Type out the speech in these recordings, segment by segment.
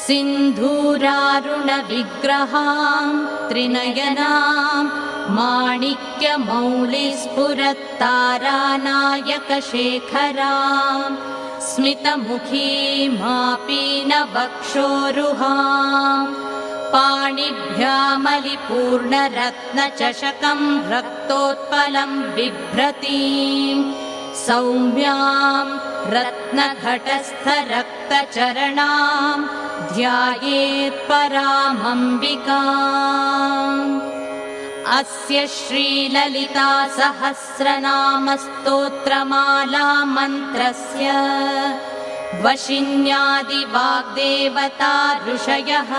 सिन्धूरारुणविग्रहां त्रिनयनां माणिक्यमौलिस्फुरत्तारानायकशेखरां स्मितमुखीमापीनवक्षोरुहां पाणिभ्यामलिपूर्णरत्नचषकं रक्तोत्पलं बिभ्रतीं सौम्यां रत्नघटस्थरक्तचरणां ध्यायेत्परामम्बिकाम्। अस्य श्रीललिता सहस्रनामस्तोत्रमाला मन्त्रस्य वशिन्यादिवाग्देवता ऋषयः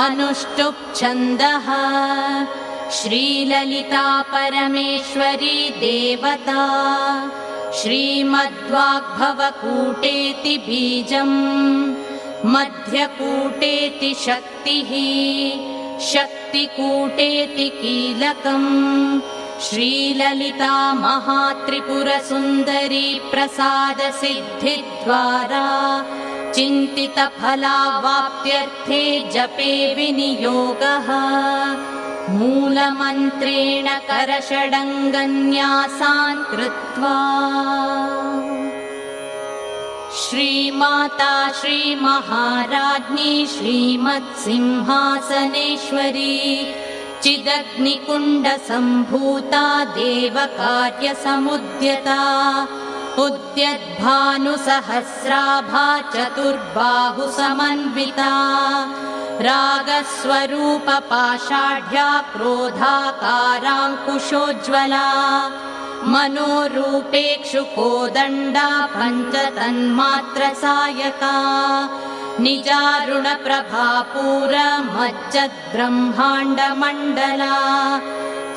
अनुष्टुप् छन्दः श्रीललिता परमेश्वरी देवता श्रीमद्वाग्भवकूटेति बीजम् मध्यकूटेति शक्तिः शक्तिकूटेति कीलकम् श्रीललिता महात्रिपुरसुन्दरी प्रसादसिद्धिद्वारा चिन्तितफलावाप्त्यर्थे जपे विनियोगः मूलमन्त्रेण करषडङ्गन्यासान् कृत्वा। श्रीमाता श्रीमहाराज्ञी श्रीमत्सिंहासनेश्वरी चिदग्निकुण्डसम्भूता देवकार्यसमुद्यता उद्यद्भानुसहस्राभा चतुर्बाहुसमन्विता रागस्वरूपपाषाढ्या क्रोधाकाराङ्कुशोज्ज्वला मनोरूपेक्षुकोदण्डा पञ्चतन्मात्रसायका निजारुणप्रभापूरमज्जद्ब्रह्माण्डमण्डला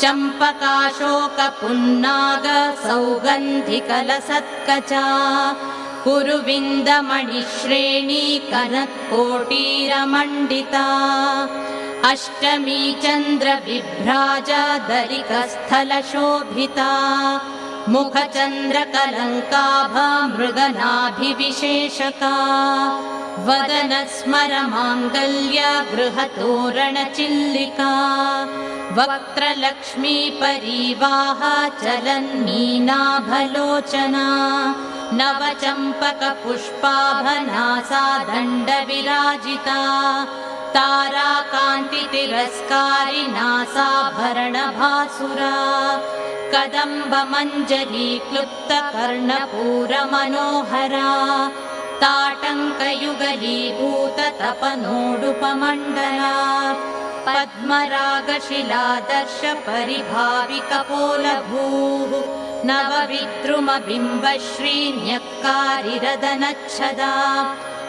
चम्पकाशोकपुन्नाग सौगन्धिकलसत्कचा कुरुविन्दमणिश्रेणी कनत्कोटीरमण्डिता अष्टमी चन्द्रविभ्राजदलिकस्थलशोभिता मुखचन्द्रकलङ्काभा मृगनाभिविशेषका वदनस्मरमाङ्गल्य गृहतोरणचिल्लिका वक्त्रलक्ष्मी परीवाह चलन्मीनाभलोचना नवचम्पकपुष्पाभनासा दण्डविराजिता ताराकान्तितिरस्कारिनासाभरणभासुरा कदम्बमञ्जलीक्लुप्तकर्णपूरमनोहरा ताटङ्कयुगलीभूततपनोडुपमण्डला पद्मरागशिलादर्शपरिभाविकपोलभूः नवविद्रुमबिम्बश्रीन्यक्कारिरदनच्छदा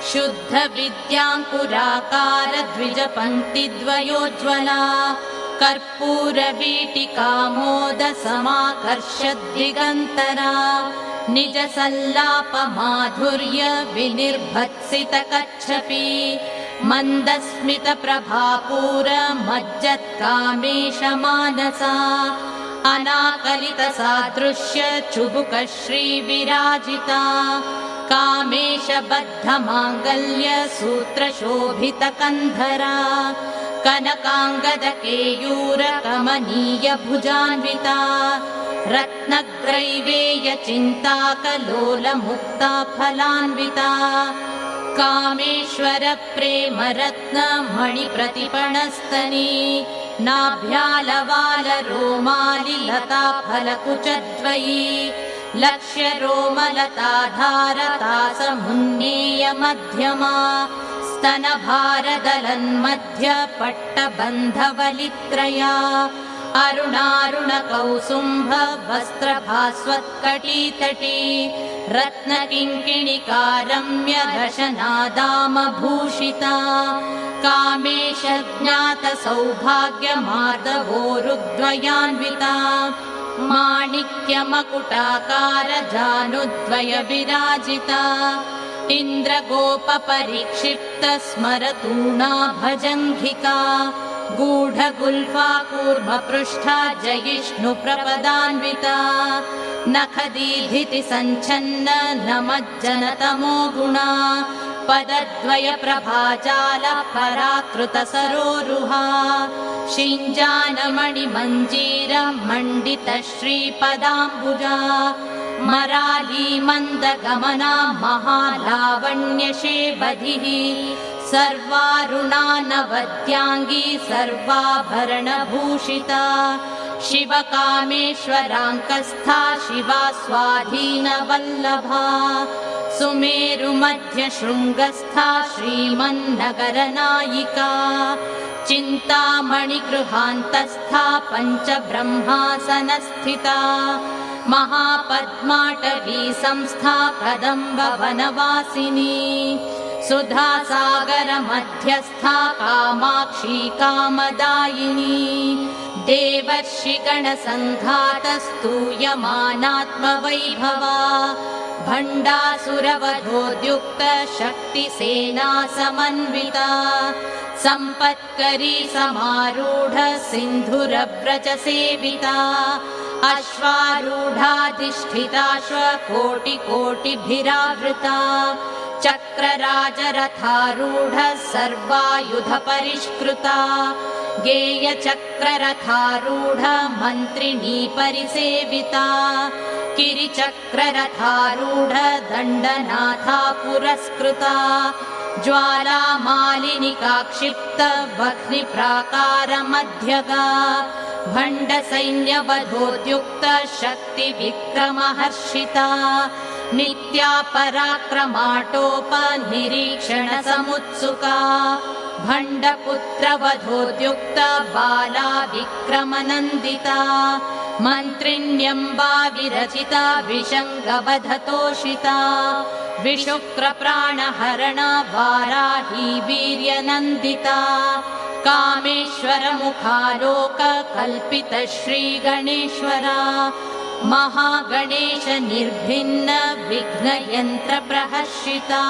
शुद्धविद्याङ्कुराकारद्विजपङ्क्तिद्वयोज्ज्वला कर्पूरवीटिकामोदसमाकर्षद्दिगन्तरा निजसल्लापमाधुर्य विनिर्भत्सितकच्छपी मन्दस्मितप्रभापूरमज्जत्कामेशमानसा अनाकलितसादृश्य चुबुकश्रीविराजिता कामेशबद्धमाङ्गल्य सूत्रशोभितकन्धरा कनकाङ्गदकेयूरकमनीयभुजान्विता रत्नग्रैवेयचिन्ताकलोलमुक्ता फलान्विता कामेश्वरप्रेमरत्नमणिप्रतिपणस्तनी नाभ्यालवालरोमालिलता फलकुचद्वयी लक्ष्यरोमलताधारतासमुन्नेयमध्यमा स्तनभारदलन्मध्यपट्टबन्धवलित्रया अरुणारुणकौसुम्भवस्त्रभास्वत्कटीतटी रत्नकिङ्किणिकारम्यदशनादामभूषिता कामेशज्ञातसौभाग्यमार्दवोरुद्वयान्विता माणिक्यमकुटाकारजानुद्वयविराजिता इन्द्रगोपपरिक्षिप्तस्मरतूणा भजङ्घिका गूढगुल्फा कूर्मपृष्ठा जयिष्णुप्रपदान्विता नखदीधिति सञ्छन्न नमज्जनतमो गुणा पदद्वयप्रभाजालः पराकृतसरोरुहा शिञ्जानमणिमञ्जीरमण्डितश्रीपदाम्बुजा मराली मन्दगमना महालावण्यशेबधिः सर्वारुणानवद्याङ्गी सर्वाभरणभूषिता शिवकामेश्वराङ्कस्था शिवा स्वाधीनवल्लभा सुमेरुमध्यशृङ्गस्था श्रीमन्नगरनायिका चिन्तामणिगृहान्तस्था पञ्चब्रह्मासनस्थिता महापद्माटवी संस्था कदम्बवनवासिनी सुधासागरमध्यस्था कामाक्षी कामदायिनी देवर्षिगणसङ्घातस्तूयमानात्मवैभवा भण्डासुरवधोद्युक्त शक्तिसेना समन्विता सम्पत्करी समारूढ सिन्धुरव्रजसेविता अश्वारूढाधिष्ठिताश्वकोटिकोटिभिरावृता चक्रराजरथारूढ सर्वायुधपरिष्कृता गेयचक्ररथारूढ मन्त्रिणी परिसेविता किरिचक्ररथारूढ दण्डनाथा पुरस्कृता ज्वालामालिनिका क्षिप्त वह्निप्राकारमध्यगा भण्डसैन्यवधोद्युक्त शक्तिविक्रमहर्षिता नित्या पराक्रमाटोपनिरीक्षणसमुत्सुका भण्डपुत्रवधोद्युक्त बाला विक्रमनन्दिता मन्त्रिण्यम्बा विरचिता विशङ्गवधतोषिता विशुक्रप्राणहरणा वाराही वीर्यनन्दिता कामेश्वरमुखालोककल्पित श्रीगणेश्वरा महागणेश निर्भिन्न विघ्नयन्त्रप्रहर्षिता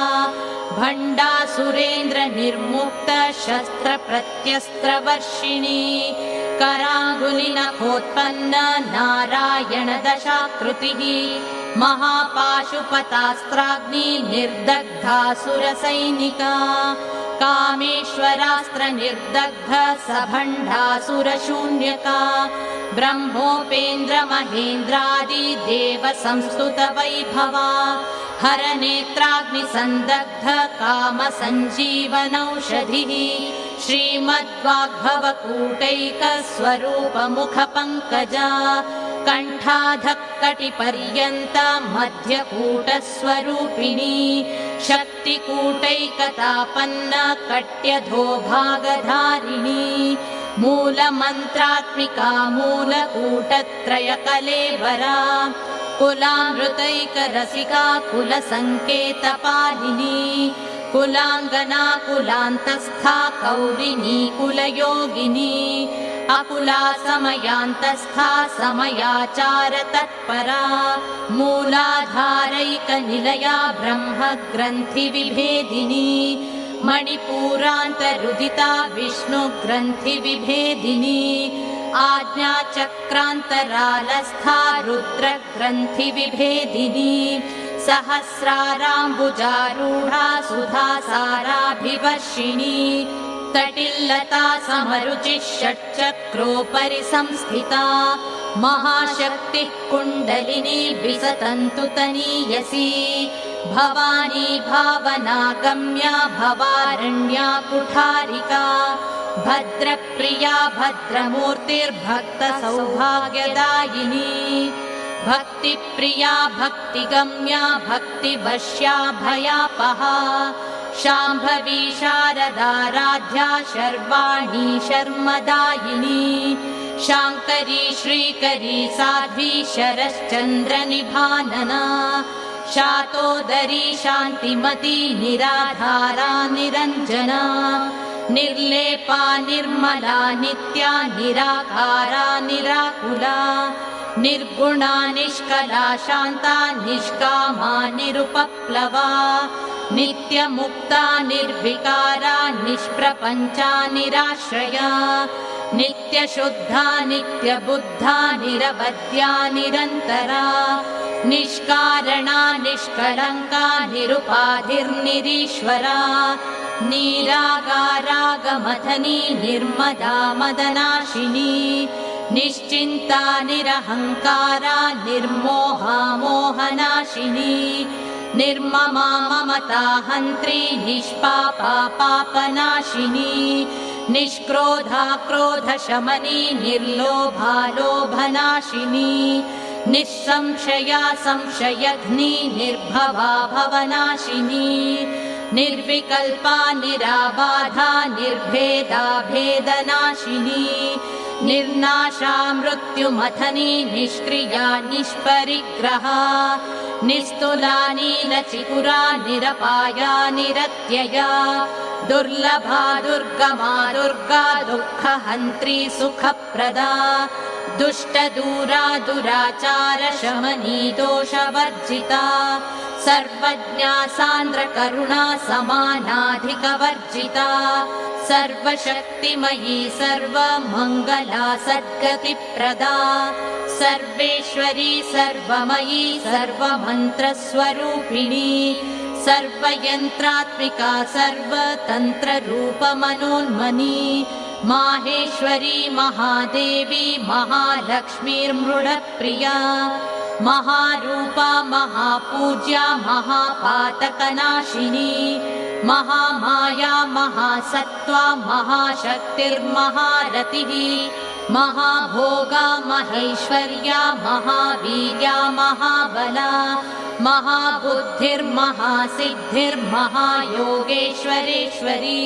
भण्डासुरेन्द्र निर्मुक्त शस्त्रप्रत्यस्त्रवर्षिणी कराङ्गुलिनखोत्पन्न नारायण दशाकृतिः महापाशुपतास्त्राग्नि निर्दग्धासुरसैनिका कामेश्वरास्त्र निर्दग्ध सभण्डासुरशून्यका ब्रह्मोपेन्द्र महेन्द्रादि देव संस्तुत वैभवा हरनेत्राग्निसन्दग्ध काम सञ्जीवनौषधिः श्रीमद्वाग्भवकूटैक स्वरूप मुख पङ्कजा कण्ठाधक्कटिपर्यन्त मध्यकूटस्वरूपिणी शक्तिकूटैकतापन्न कट्यधो भागधारिणी मूलमन्त्रात्मिका मूलकूटत्रयकलेवरा कुलामृतैकरसिका कुलसङ्केतपालिनी कुलाङ्गना कुलान्तस्था कौलिनी कुलयोगिनी अकुला समयान्तस्था समयाचार तत्परा मूलाधारैकनिलया ब्रह्मग्रन्थिविभेदिनी मणिपूरान्तरुदिता विष्णुग्रन्थिविभेदिनी आज्ञाचक्रान्तरालस्था रुद्रग्रन्थिविभेदिनी सहस्राराम्बुजारूढा सुधासाराभिवर्षिणी तटिल्लता समरुचिः षट्चक्रोपरि संस्थिता महाशक्तिः कुण्डलिनी विसतन्तु तनीयसी भवानी भावनागम्या भवारण्या कुठारिका भद्रप्रिया भद्रमूर्तिर्भक्तसौभाग्यदायिनी भक्तिप्रिया भक्तिगम्या भक्तिवश्या भयापहा शाम्भवी शारदाराध्या शर्वाणी शर्मदायिनी शाङ्करी श्रीकरी साध्वी शरश्चन्द्रनिभानना शातोदरी शान्तिमती निराधारा निरञ्जना निर्लेपा निर्मला नित्या निराकारा निराकुला निर्गुणा निष्कला शान्ता निष्कामा निरुपप्लवा नित्यमुक्ता निर्विकारा निष्प्रपञ्चा निराश्रया नित्यशुद्धा नित्यबुद्धा निरवद्या निरन्तरा निष्कारणा निष्कलङ्का निरुपाधिर्निरीश्वरा निरागारागमथनी निर्मदा मदनाशिनी निश्चिन्ता निरहङ्कारा निर्मोहा मोहनाशिनी निर्ममा ममता हन्त्री निष्पापा पापनाशिनी निष्क्रोधा क्रोधशमनी निर्लोभा लोभनाशिनी निस्संशया संशयघ्नी निर्भवा भवनाशिनी निर्विकल्पा निराबाधा निर्भेदा भेदनाशिनी निर्नाशा मृत्युमथनी निष्क्रिया निष्परिग्रहा निस्तुला नीलचिकुरा निरपाया निरत्यया दुर्लभा दुर्गमा दुर्गा दुःखहन्त्री सुखप्रदा दुष्टदूरा दुराचार शमनी दोषवर्जिता सर्वज्ञा सान्द्रकरुणा समानाधिकवर्जिता सर्वशक्तिमयी सर्वमङ्गला सद्गतिप्रदा सर्वेश्वरी सर्वमयी सर्वमन्त्रस्वरूपिणी सर्वयन्त्रात्मिका सर्वतन्त्ररूपमनोन्मनी माहेश्वरी महादेवी महालक्ष्मीर्मृडप्रिया महारूपा महापूज्या महापातकनाशिनी महामाया महासत्त्वा महाशक्तिर्महारतिः महाभोगा महेश्वर्या महावीर्या महाबला महाबुद्धिर्महासिद्धिर्महायोगेश्वरेश्वरी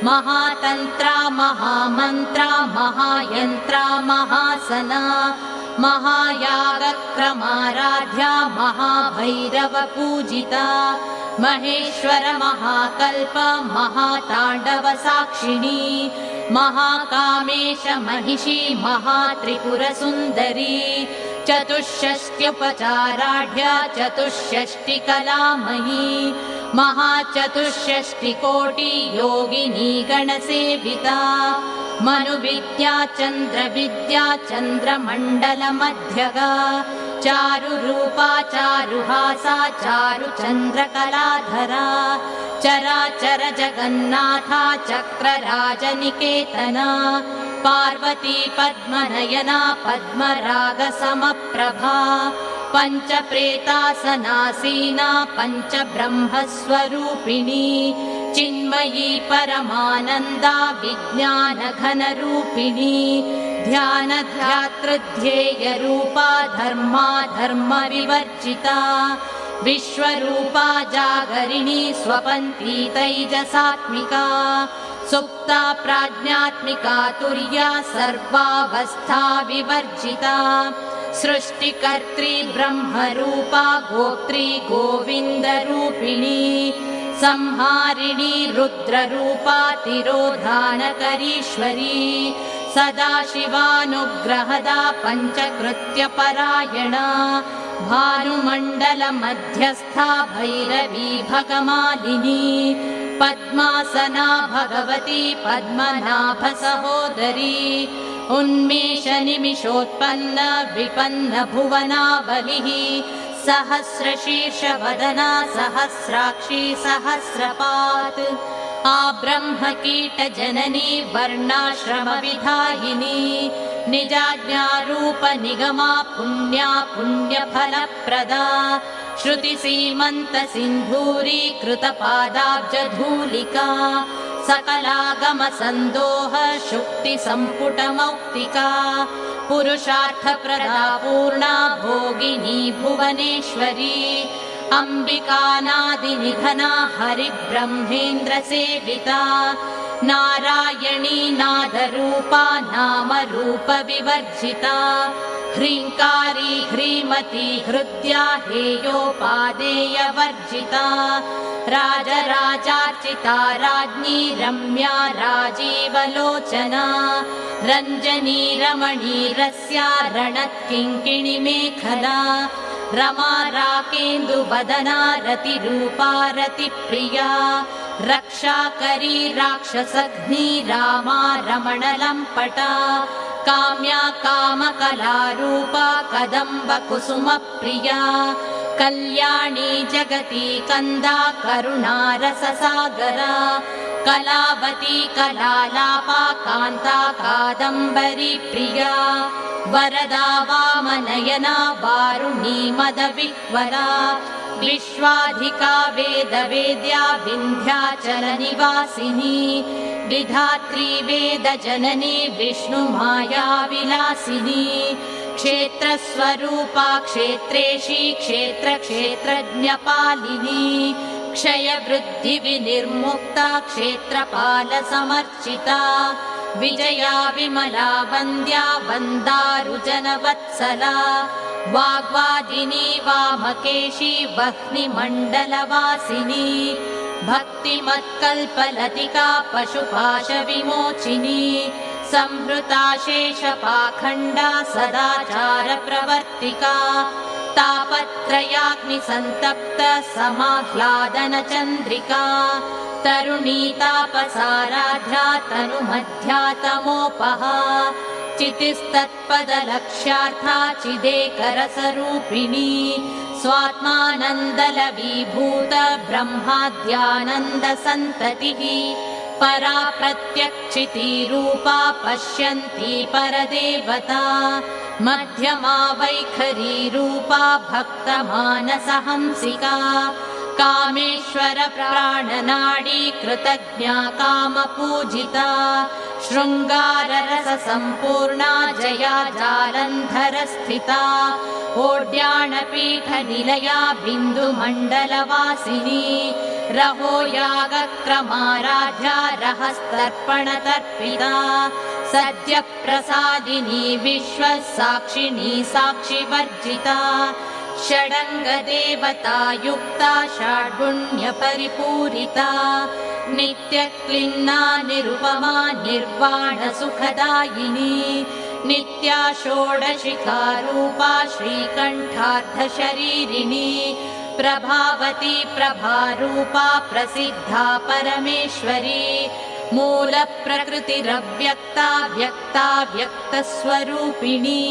महातन्त्रा महामन्त्रा महायन्त्रा महासना महायागक्रमाराध्या महाभैरवपूजिता महेश्वर महाकल्प महाताण्डवसाक्षिणी महाकामेश महिषी महात्रिपुरसुन्दरी चतुष्षष्ट्युपचाराढ्या चतुष्षष्टिकलामयी महाचतुष्षष्टिकोटि योगिनी गणसेविता मनुविद्या चन्द्रविद्या चन्द्रमण्डलमध्यगा चारुरूपा चारुहासा चारुचन्द्रकलाधरा चराचर जगन्नाथा चक्रराजनिकेतना पार्वती पद्मनयना पद्मरागसमप्रभा पञ्चप्रेतासनासीना पञ्चब्रह्मस्वरूपिणी चिन्मयी परमानन्दा विज्ञानघनरूपिणी ध्यानध्यातृध्येयरूपा धर्मा धर्मविवर्जिता विश्वरूपा जागरिणी स्वपन्ती तैजसात्मिका सुप्ता प्राज्ञात्मिका तुर्या सर्वावस्था विवर्जिता सृष्टिकर्त्री ब्रह्मरूपा गोत्री गोविन्दरूपिणी संहारिणी रुद्ररूपा तिरोधानकरीश्वरी सदाशिवानुग्रहदा पञ्चकृत्यपरायणा भानुमण्डलमध्यस्था भैरवी भगमालिनी पद्मासना भगवती पद्मनाभसहोदरी उन्मेषनिमिषोत्पन्न विपन्न भुवनावलिः सहस्रशीर्षवदना सहस्राक्षी सहस्रपात् आब्रह्मकीटजननी वर्णाश्रमविधायिनी निजाज्ञारूपनिगमा पुण्या पुण्यफलप्रदा श्रुतिसीमन्तसिन्धूरीकृतपादाब्जधूलिका सकलागमसन्दोह शुक्तिसम्पुटमौक्तिका पुरुषार्थप्रदा पूर्णा भोगिनी भुवनेश्वरी अम्बिकानादिनिधना हरिब्रह्मेन्द्रसेविता नारायणी नादरूपा नामरूपविवर्जिता ह्रीङ्कारी ह्रीमती हृद्या हेयोपादेयवर्जिता राजराजार्चिता राज्ञी रम्या राजीवलोचना रञ्जनी रमणी रस्या रणत्किङ्किणिमेखला रमा राकेन्दुवदना रतिरूपा रतिप्रिया रक्षाकरी राक्षसघ्नी रामा रमणलम्पटा काम्या कामकलारूपा कदम्बकुसुमप्रिया कल्याणी जगती कन्दा करुणारससागरा कलावती कलालापा कान्ता कादम्बरी प्रिया वरदा वामनयना वारुणी मदविह्वला विश्वाधिका वेदवेद्या विन्ध्याचलनिवासिनी विधात्री वेदजननी विष्णुमाया विलासिनी क्षेत्रस्वरूपा क्षेत्रेशी क्षेत्रक्षेत्रज्ञपालिनी क्षयवृद्धिविनिर्मुक्ता क्षेत्रपालसमर्चिता विजया विमला वन्द्या वन्दारुजनवत्सला वाग्वादिनी वामकेशी वह्निमण्डलवासिनी भक्तिमत्कल्पलतिका पशुपाशविमोचिनी संहृता शेषपाखण्डा सदाचारप्रवर्तिका तापत्रयाग्निसन्तप्त समाह्लादनचन्द्रिका तरुणी तापसाराध्या तनुमध्यातमोपहा चितिस्तत्पदलक्ष्यार्था चिदेकरसरूपिणी स्वात्मानन्दलवीभूत ब्रह्माद्यानन्दसन्ततिः परा प्रत्यक्षितिरूपा पश्यन्ती परदेवता मध्यमा वैखरीरूपा भक्तमानसहंसिका कामेश्वर प्राणनाडी कृतज्ञा कामपूजिता शृङ्गाररससम्पूर्णा जया जालन्धरस्थिता ओड्याणपीठनिलया बिन्दुमण्डलवासिनी रहो यागक्रमाराध्या रहस्तर्पणतर्पिता सद्यप्रसादिनी विश्वसाक्षिणी साक्षिवर्जिता षडङ्गदेवतायुक्ता षड्गुण्यपरिपूरिता नित्यक्लिन्ना निरुपमा निर्वाणसुखदायिनी नित्या षोडशिखारूपा श्रीकण्ठार्धशरीरिणी प्रभावती प्रभारूपा प्रसिद्धा परमेश्वरी मूलप्रकृतिरव्यक्ता व्यक्ता व्यक्तस्वरूपिणी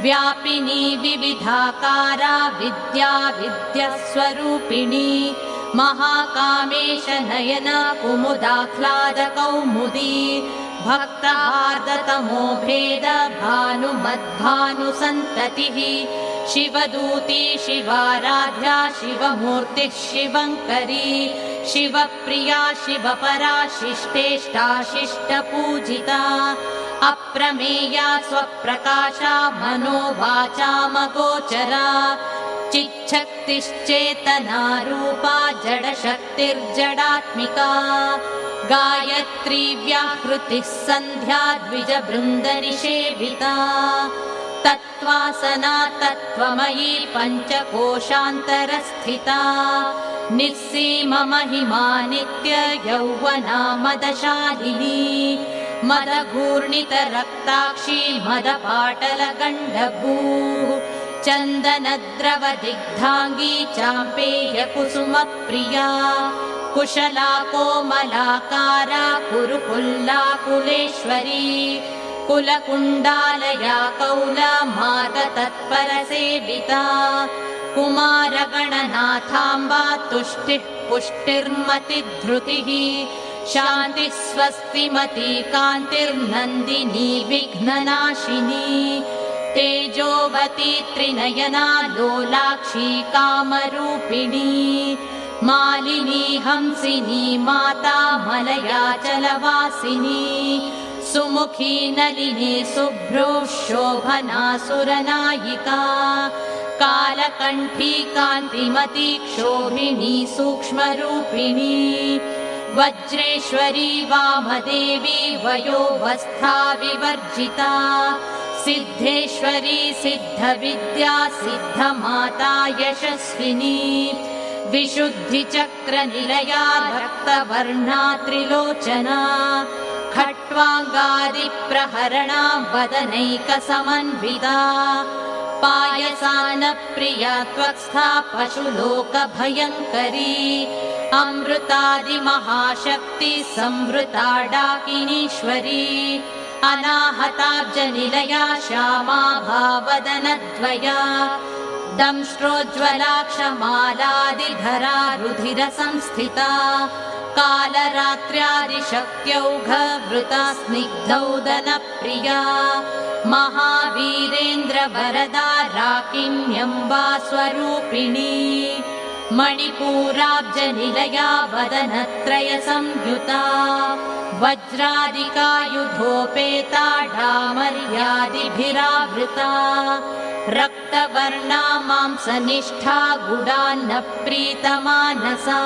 व्यापिनी विविधाकारा विद्या विद्यास्वरूपिणी महाकामेश नयना कुमुदाह्लादकौमुदी भक्तहार्दतमो भेद भानुमद्भानुसन्ततिः शिवदूती शिवाराध्या शिवमूर्तिः शिवङ्करी शिवप्रिया शिवपरा शिष्टेष्टा शिष्टपूजिता अप्रमेया स्वप्रकाशा मनोवाचामगोचरा चिच्छक्तिश्चेतनारूपा जडशक्तिर्जडात्मिका गायत्री व्याहृतिः सन्ध्या द्विजबृन्दनिषेविता तत्त्वासना तत्त्वमयी पञ्चकोशान्तरस्थिता निःसीममहिमा नित्य यौवना मदशालिनी मदघूर्णितरक्ताक्षी मदपाटलगण्डभूः चन्दनद्रवदिग्धाङ्गी चाम्पेयकुसुमप्रिया कुशला कोमलाकारा कुरुकुल्लाकुलेश्वरी कुलकुण्डालया कौलमार्गतत्परसेविता कुमारगणनाथाम्बा तुष्टिः पुष्टिर्मतिधृतिः शान्तिः स्वस्तिमती कान्तिर्नन्दिनी विघ्ननाशिनी तेजोवती त्रिनयना लोलाक्षी कामरूपिणी मालिनी हंसिनी माता मलयाचलवासिनी सुमुखी नलिनी शुभ्रो शोभना सुरनायिका कालकण्ठी कान्तिमती क्षोभिणी सूक्ष्मरूपिणी वज्रेश्वरी वामदेवी वयोवस्था विवर्जिता सिद्धेश्वरी सिद्धविद्या सिद्धमाता यशस्विनी विशुद्धिचक्रनिलया रक्तवर्णा त्रिलोचना खट्वाङ्गादिप्रहरणा वदनैकसमन्विता पायसानप्रिया त्वक्स्था पशुलोकभयङ्करी अमृतादिमहाशक्ति संवृता डाकिनीश्वरी अनाहताब्जनिलया श्यामा भावदनद्वया दंष्ट्रोज्ज्वलाक्षमालादिधरा रुधिरसंस्थिता कालरात्र्यादिशक्त्यौघवृता स्निग्धौदनप्रिया महावीरेन्द्रवरदा राकिन्यम्बा स्वरूपिणी मणिपूराब्जनिलया वदनत्रयसंयुता वज्रादिकायुधोपेता डामर्यादिभिरावृता रक्तवर्णा मांसनिष्ठा गुडान्नप्रीतमानसा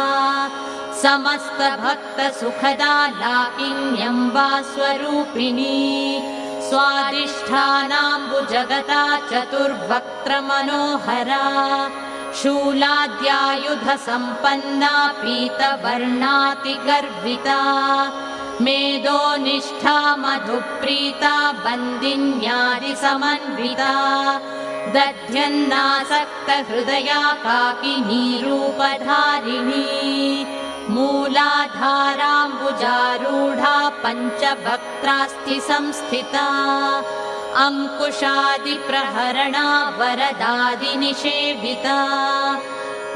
समस्तभक्तसुखदा लाकिन्यम्बा स्वरूपिणी स्वादिष्ठानाम्बुजगता चतुर्वक्त्रमनोहरा शूलाद्यायुधसम्पन्ना पीतवर्णातिगर्विता मेदोनिष्ठा मधुप्रीता बन्दिन्यादिसमन्विता दध्यन्नासक्तहृदया काकिनीरूपधारिणी मूलाधाराम्बुजारूढा पञ्चवक्त्रास्ति संस्थिता अङ्कुशादिप्रहरणा वरदादिनिषेविता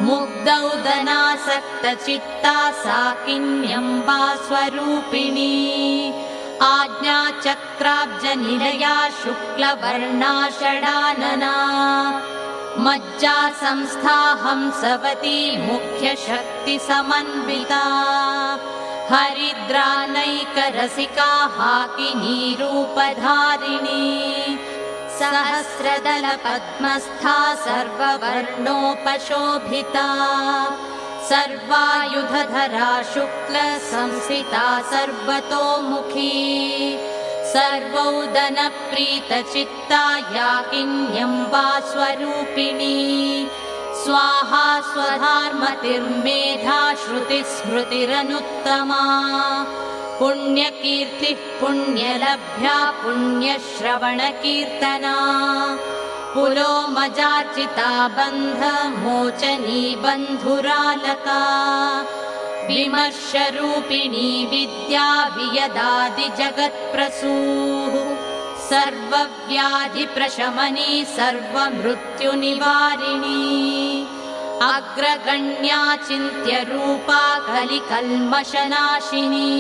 मुग्धौदनासक्तचित्ता साकिन्यम्बा स्वरूपिणी आज्ञाचक्राब्जनिलया शुक्लवर्णा षडानना मज्जा संस्था हंसवती मुख्यशक्तिसमन्विता हरिद्रानैकरसिका हाकिनीरूपधारिणी सहस्रदलपद्मस्था सर्ववर्णोपशोभिता सर्वायुधधरा शुक्लसंस्थिता सर्वतोमुखी सर्वौदनप्रीतचित्ता याकिन्यम्बा स्वरूपिणी स्वाहा स्वधार्मतिर्मेधा श्रुतिस्मृतिरनुत्तमा पुण्यकीर्तिः पुण्यलभ्या पुण्यश्रवणकीर्तना पुलोमजार्चिता बन्धमोचनी बन्धुरालका विमर्शरूपिणी विद्या वियदादिजगत्प्रसूः सर्वव्याधिप्रशमनी सर्वमृत्युनिवारिणी अग्रगण्या चिन्त्यरूपा कलिकल्मषनाशिनी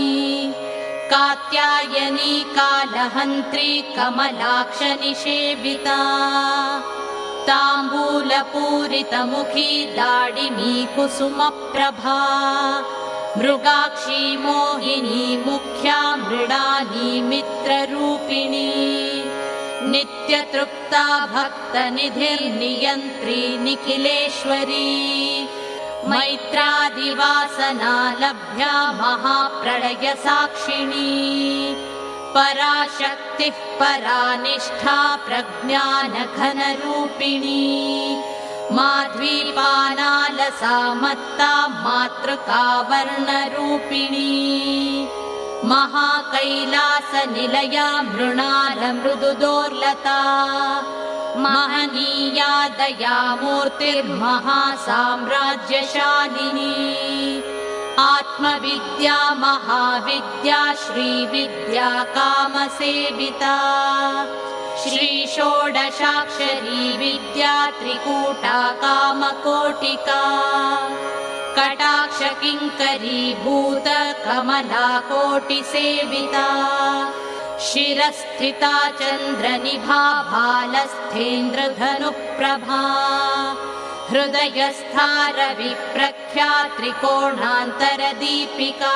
कात्यायनी कालहन्त्री कमलाक्षनिषेविता ताम्बूलपूरितमुखी दाडिमी कुसुमप्रभा मृगाक्षी मोहिनी मुख्या मृडानी मित्ररूपिणी नित्यतृप्ता भक्तनिधिर्नियन्त्री निखिलेश्वरी मैत्रादिवासना लभ्या महाप्रलयसाक्षिणी पराशक्तिः परानिष्ठा प्रज्ञानघनरूपिणी माध्वीपानालसा मत्ता मातृकावर्णरूपिणी महाकैलासनिलया मृणालमृदुदोर्लता महनीया दयामूर्तिर्महासाम्राज्यशालिनी आत्मविद्या महाविद्या श्रीविद्या कामसेविता श्रीषोडशाक्षरी विद्या त्रिकूटा कामकोटिका कटाक्षकिङ्करीभूत कमलाकोटिसेविता शिरस्थिता चन्द्रनिभा भालस्थेन्द्रधनुप्रभा हृदयस्था रविप्रख्या त्रिकोणान्तरदीपिका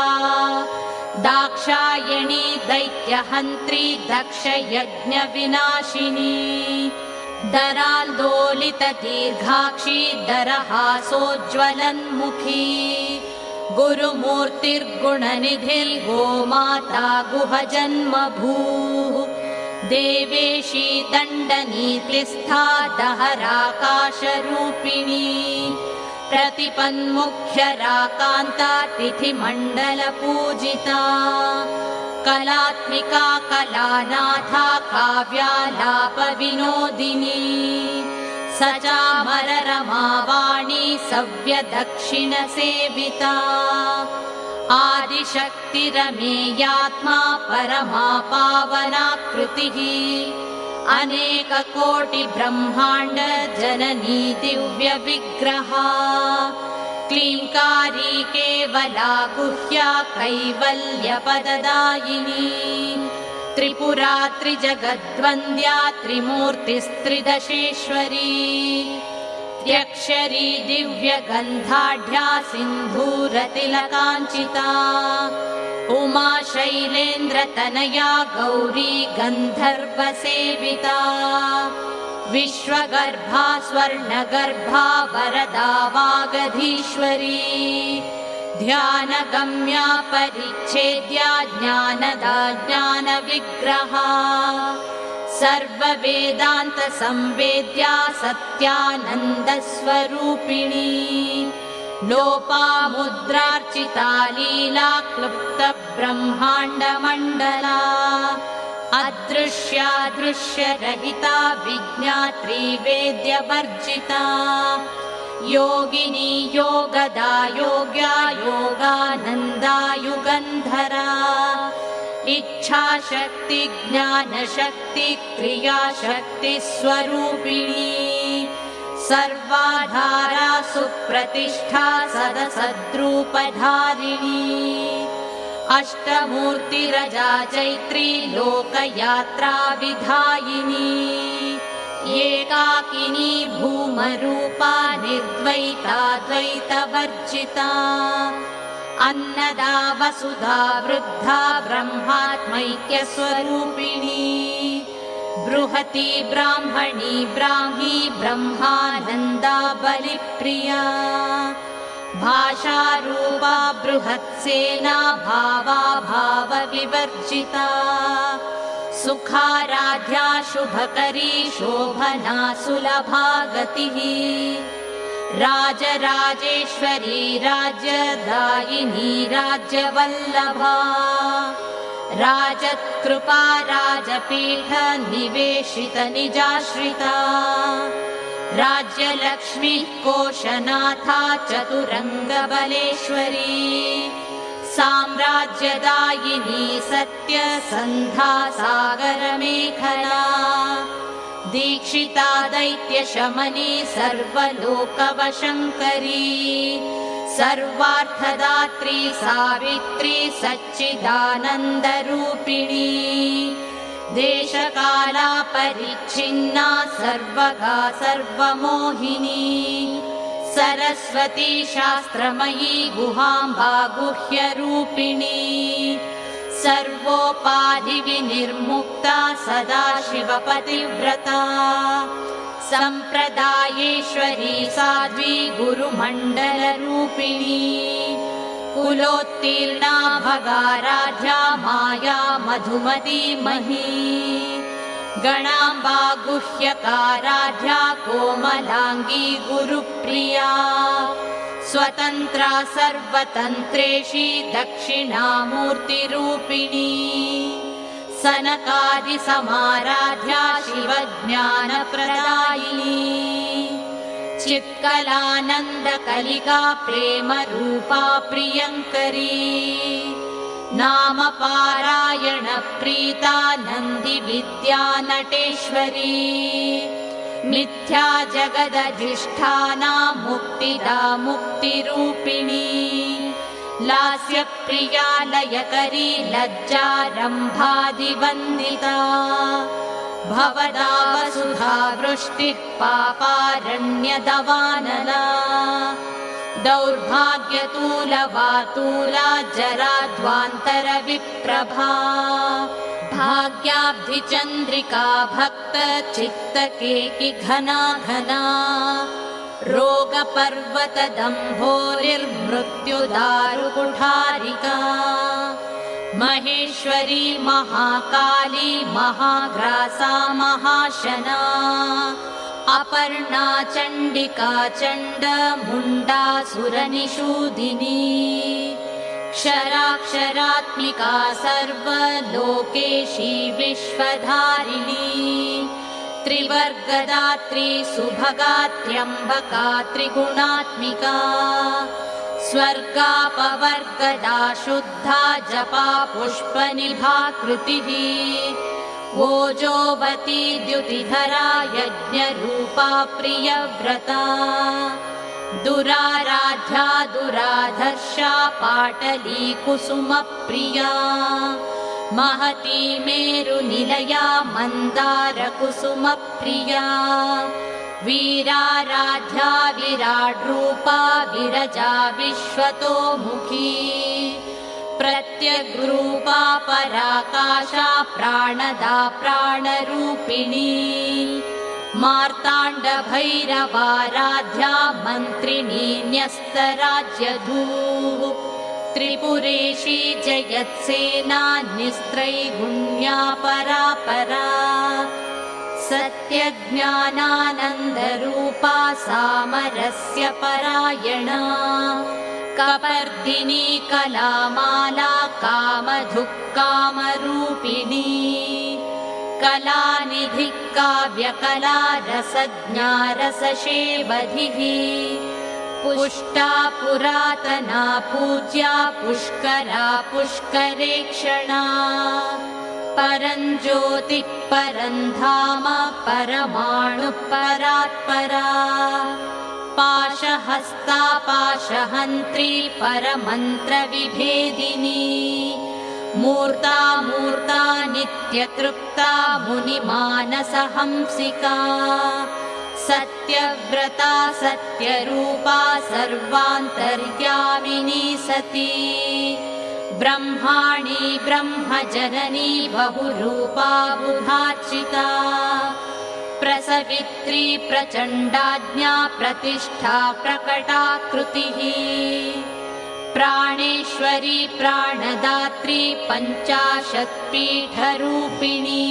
दाक्षायणी दैत्यहन्त्री दक्षयज्ञविनाशिनी दरान्दोलितदीर्घाक्षी दरहासोज्ज्वलन्मुखी गुरुमूर्तिर्गुणनिधिर्गोमाता गुहजन्मभूः देवेशी दण्डनीतिस्था दहराकाशरूपिणी प्रतिपन्मुख्यराकान्ता तिथिमण्डलपूजिता कलात्मिका कलानाथा काव्यालापविनोदिनी स चामररमावाणी सव्यदक्षिणसेविता आदिशक्तिरमेयात्मा परमा पावनाकृतिः अनेककोटिब्रह्माण्ड जननी दिव्यविग्रहा क्लींकारी केवला गुह्या कैवल्यपददायिनी त्रिपुरा त्रिजगद्वन्द्या त्रिमूर्तिस्त्रिदशेश्वरी त्र्यक्षरी दिव्यगन्धाढ्या सिन्धूरतिलकाञ्चिता उमा शैलेन्द्रतनया गौरी गन्धर्वसेविता विश्वगर्भा स्वर्णगर्भा वरदा वागधीश्वरी ध्यानगम्या परिच्छेद्या ज्ञानदा ज्ञानविग्रहा सर्ववेदान्तसंवेद्या सत्यानन्दस्वरूपिणी लोपामुद्रार्चिता लीला क्लुप्तब्रह्माण्डमण्डला अदृश्या दृश्यरहिता विज्ञात्री वेद्यवर्जिता योगिनी योगदा योग्या योगानन्दा युगन्धरा इच्छाशक्ति ज्ञानशक्ति क्रियाशक्ति स्वरूपिणी सर्वाधारा सुप्रतिष्ठा सदसद्रूपधारिणी अष्टमूर्तिरजा चैत्री लोकयात्रा विधायिनी एकाकिनी भूमरूपा निर्द्वैता द्वैतवर्जिता अन्नदा वसुधा वृद्धा ब्रह्मात्मैक्यस्वरूपिणी बृहती ब्राह्मणी ब्राह्मी ब्रह्मानन्दा बलिप्रिया भाषारूपा बृहत्सेना भावा भावविवर्जिता सुखाराध्या शुभकरी शोभना सुलभा गतिः राजराजेश्वरी राज्यदायिनी राज्यवल्लभा राजकृपा राजपीठ निवेशित निजाश्रिता राज्यलक्ष्मी कोशनाथा चतुरङ्गबलेश्वरी साम्राज्यदायिनी सत्यसन्धा सागरमेखला दीक्षिता दैत्यशमनी सर्वलोकवशङ्करी सर्वार्थदात्री सावित्री सच्चिदानन्दरूपिणी देशकाला परिच्छिन्ना सर्वगा सर्वमोहिनी सरस्वती शास्त्रमयी गुहाम्बा गुह्यरूपिणी सर्वोपाधिविनिर्मुक्ता सदाशिवपतिव्रता सम्प्रदायेश्वरी साध्वी गुरुमण्डलरूपिणी कुलोत्तीर्णा भगाराध्या माया मधुमती मही गणाम्बा गुह्यकाराध्या कोमलाङ्गी गुरुप्रिया स्वतन्त्रा सर्वतन्त्रेशी दक्षिणामूर्तिरूपिणी सनकादिसमाराध्या शिवज्ञानप्रदायिनी चित्कलानन्दकलिका प्रेमरूपा प्रियङ्करी नामपारायणप्रीता नन्दिविद्या नटेश्वरी मिथ्या जगदधिष्ठाना मुक्तिदा मुक्तिरूपिणी लास्यप्रिया लयकरी लज्जारम्भादिवन्दिता भवदा वसुधा वृष्टिः पापारण्यदवानला दौर्भाग्यतूलवातूला जराध्वान्तरविप्रभा भाग्याब्धिचन्द्रिका भक्तचित्तकेकि घना घना रोगपर्वतदम्भोरिर्मृत्युदारुकुठारिका महेश्वरी महाकाली महाग्रासा महाशना अपर्णा चण्डिका चण्डमुण्डासुरनिषूदिनी क्षराक्षरात्मिका सर्वलोकेशी विश्वधारिणी त्रिवर्गदात्री सुभगात्र्यम्बका त्रिगुणात्मिका स्वर्गापवर्गदा शुद्धा जपा पुष्पनिभा कृतिः ओजोवती द्युतिधरा यज्ञरूपा प्रियव्रता दुराराध्या दुराधर्षा पाटली कुसुमप्रिया महती मेरुनिलया मन्दारकुसुमप्रिया वीराराध्या विराड्रूपा विरजा विश्वतोमुखी प्रत्यग्रूपा पराकाशा प्राणदा प्राणरूपिणी मार्ताण्डभैरवाराध्या मन्त्रिणी न्यस्तराज्यधूः त्रिपुरेशी जयत्सेना निस्त्रैगुण्या परापरा सत्यज्ञानानन्दरूपा सामरस्य परायणा कपर्दिनी कलामाला कामधुक्कामरूपिणी कलानिधिः काव्यकला रसज्ञा रसशेवधिः पुष्टा पुरातना पूज्या पुष्करा पुष्करेक्षणा परञ्ज्योतिः परन्धाम परमाणुः परात्परा पाशहस्ता पाशहन्त्री परमन्त्रविभेदिनी मूर्ता मूर्ता नित्यतृप्ता मुनिमानसहंसिका सत्यव्रता सत्यरूपा सर्वान्तर्यामिनी सती ब्रह्माणी ब्रह्मजननी बहुरूपा बुधार्चिता प्रसवित्री प्रचण्डाज्ञा प्रतिष्ठा प्रकटाकृतिः प्राणेश्वरी प्राणदात्री पञ्चाशत्पीठरूपिणी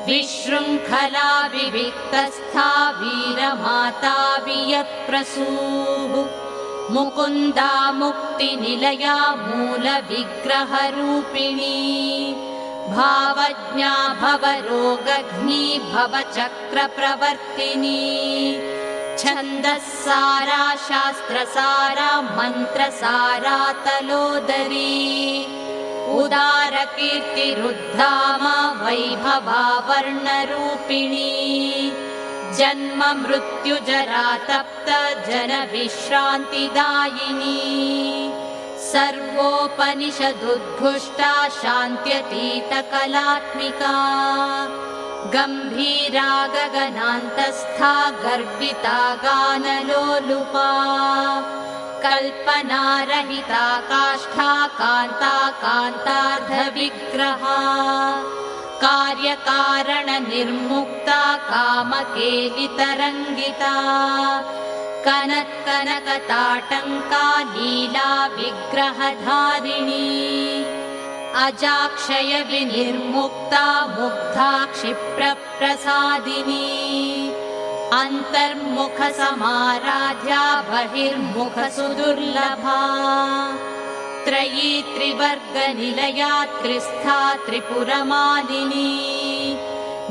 विशृङ्खला विविक्तस्था वीरमाता वियत्प्रसूः मुकुन्दा मुक्तिनिलया मूलविग्रहरूपिणी भावज्ञा भवरोगघ्नी भवचक्रप्रवर्तिनी छन्दस्सारा शास्त्रसारा मन्त्रसारा तलोदरी उदारकीर्तिरुद्धाम वैभवा वर्णरूपिणी जन्म मृत्युजरा तप्त जनविश्रान्तिदायिनी सर्वोपनिषदुद्घुष्टा शान्त्यतीतकलात्मिका गम्भीरा गगनान्तस्था गर्विता गानलोलुपा कल्पनारहिता काष्ठा कान्ता कान्तार्धविग्रहा कार्यकारणनिर्मुक्ता कामकेलितरङ्गिता कनत्कनकताटङ्का लीला विग्रहधारिणी अजाक्षय विनिर्मुक्ता मुग्धा क्षिप्रप्रसादिनी अन्तर्मुखसमाराध्या बहिर्मुखसुदुर्लभा त्रयी त्रिवर्गनिलया त्रिस्था त्रिपुरमालिनी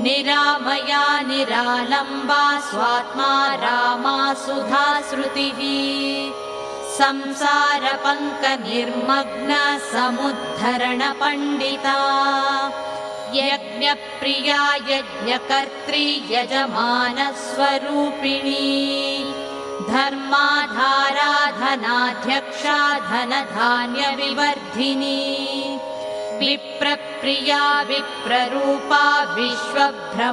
निरामया निरालम्बा स्वात्मा रामा सुधाश्रुतिः संसारपङ्कनिर्मग्न समुद्धरणपण्डिता यज्ञप्रिया यज्ञकर्त्री यजमानस्वरूपिणी धर्माधारा धनाध्यक्षा धनधान्यविवर्धिनी विप्रप्रिया विप्ररूपा विश्वभ्रमणकारिणी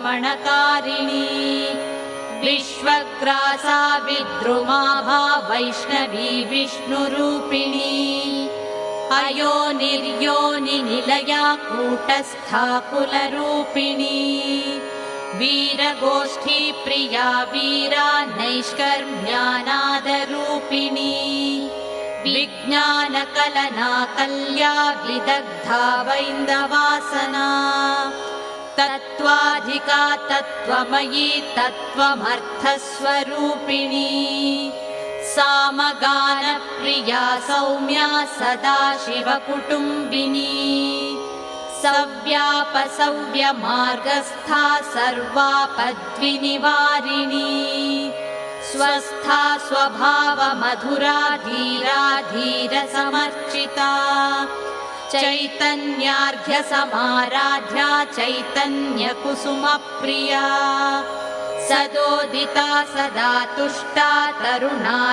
विश्वग्रासा विद्रुमाभा वैष्णवी विष्णुरूपिणी अयोनिर्योनिनिलया कूटस्था कुलरूपिणी वीरगोष्ठी प्रिया वीरा नैष्कर्म्यानादरूपिणी विज्ञानकलना कल्या विदग्धा वैन्दवासना तत्त्वाधिका तत्त्वमयी तत्त्वमर्थस्वरूपिणी सामगानप्रिया सौम्या सदाशिवकुटुम्बिनी सव्यापसव्यमार्गस्था सर्वापद्विनिवारिणी स्वस्था स्वभावमधुरा धीरा धीरसमर्चिता चैतन्यार्घ्यसमाराध्या चैतन्यकुसुमप्रिया सदोदिता सदा तुष्टा तरुणादित्यपाटला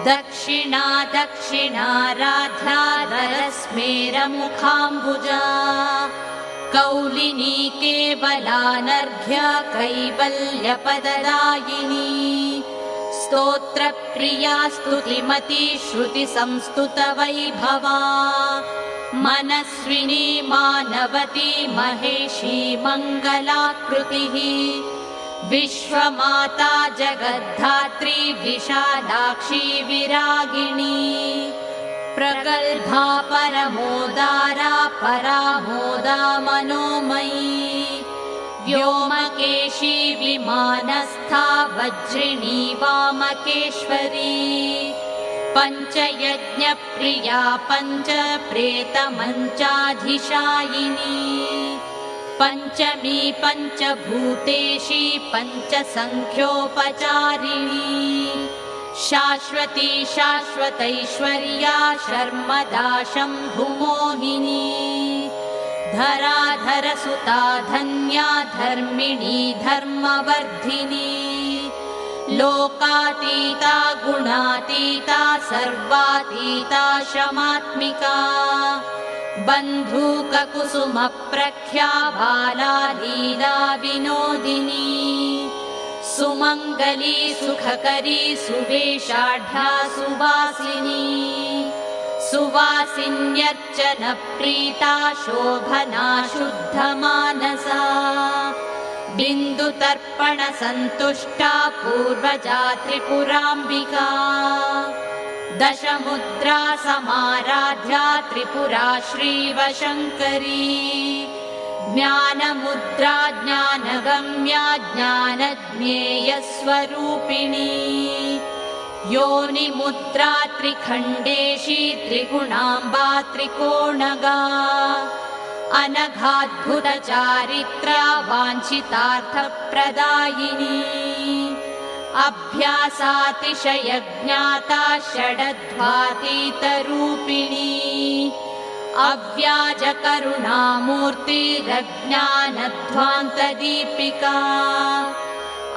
दक्षिणा दक्षिणाराध्या ररस्मेरमुखाम्बुजा कौलिनी केवलानर्घ्य कैवल्यपददायिनी स्तोत्रप्रिया स्तुतिमती श्रुतिसंस्तुतवैभवा मनस्विनी मानवती महेशी मङ्गलाकृतिः विश्वमाता जगद्धात्री विशालाक्षी विरागिणी प्रगल्भा परमोदारा परामोदा मनोमयी व्योमकेशी विमानस्था वज्रिणी वामकेश्वरी पञ्चयज्ञप्रिया पञ्चप्रेतमञ्चाधिशायिनी पञ्चमी पञ्चभूतेशी पञ्चसङ्ख्योपचारिणी शाश्वती शाश्वतैश्वर्या शर्मदा शम्भुमोहिनी धराधरसुता धन्या धर्मिणी धर्मवर्धिनी लोकातीता गुणातीता सर्वातीता शमात्मिका बन्धूककुसुमप्रख्या बाला लीला विनोदिनी सुमङ्गली सुखकरी सुवेशाढ्या सुवासिनी सुवासिन्यर्चनप्रीता शोभना शुद्धमानसा बिन्दुतर्पणसन्तुष्टा पूर्वजा त्रिपुराम्बिका दशमुद्रा समाराध्या त्रिपुरा श्रीवशङ्करी ज्ञानमुद्रा ज्ञानगम्या ज्ञानज्ञेयस्वरूपिणी योनिमुद्रा त्रिखण्डेशी त्रिगुणाम्बा त्रिकोणगा अनघाद्भुतचारित्र्या वाञ्छितार्थप्रदायिनी अभ्यासातिशयज्ञाता षडध्वातीतरूपिणी अव्याजकरुणामूर्तिरज्ञानध्वान्तदीपिका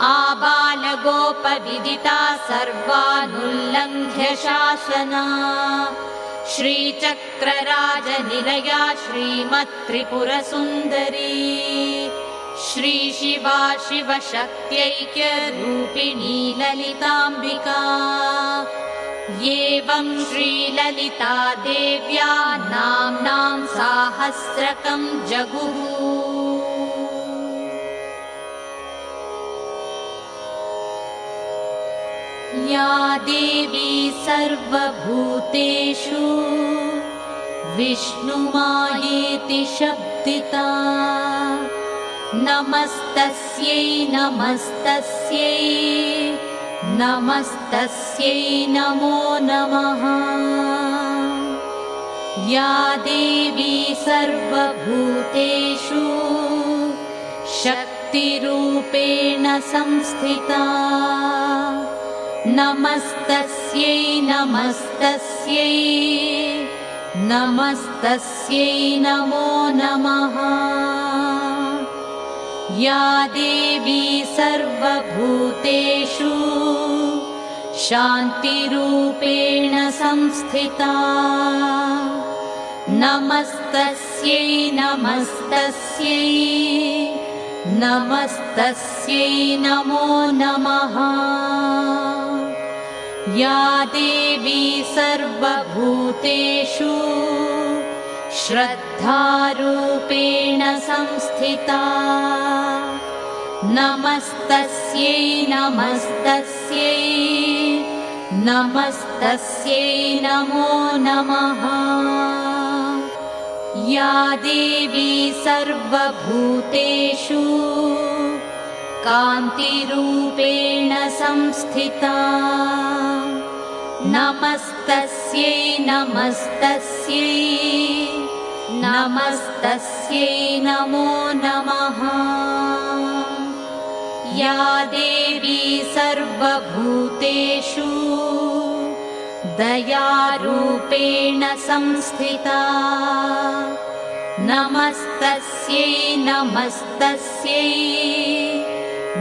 आबालगोपविदिता सर्वानुल्लङ्घ्य शासना श्रीचक्रराजनिलया श्रीमत्त्रिपुरसुन्दरी श्रीशिवा शिवशक्त्यैक्यरूपिणी ललिताम्बिका एवं श्रीललिता देव्या नाम्नां साहस्रकं जगुः या देवी सर्वभूतेषु विष्णुमायेति शब्दिता नमस्तस्यै नमस्तस्यै नमस्तस्यै नमो नमः या देवी सर्वभूतेषु शक्तिरूपेण संस्थिता नमस्तस्यै नमस्तस्यै नमस्तस्यै नमो नमः या देवी सर्वभूतेषु शान्तिरूपेण संस्थिता नमस्तस्यै नमस्तस्यै नमस्तस्यै नमो नमः या देवी सर्वभूतेषु श्रद्धारूपेण संस्थिता नमस्तस्यै नमस्तस्यै नमस्तस्यै नमो नमः या देवी सर्वभूतेषु कान्तिरूपेण संस्थिता नमस्तस्यै नमस्तस्यै नमस्तस्यै नमो नमः। या देवी सर्वभूतेषु दयारूपेण संस्थिता नमस्तस्यै नमस्तस्यै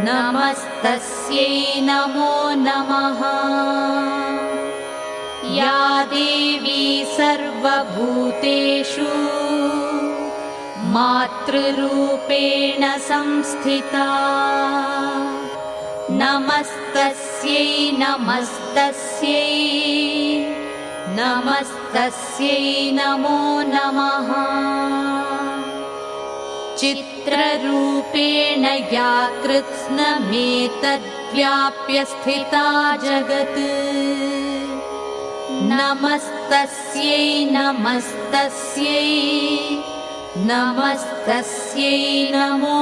नमस्तस्यै नमो नमः। या देवी सर्वभूतेषु मातृरूपेण संस्थिता नमस्तस्यै नमस्तस्यै नमस्तस्यै नमो नमः। चित्ररूपेण या कृत्स्नमेतद्व्याप्य स्थिता जगत् नमस्तस्यै नमस्तस्यै नमस्तस्यै नमो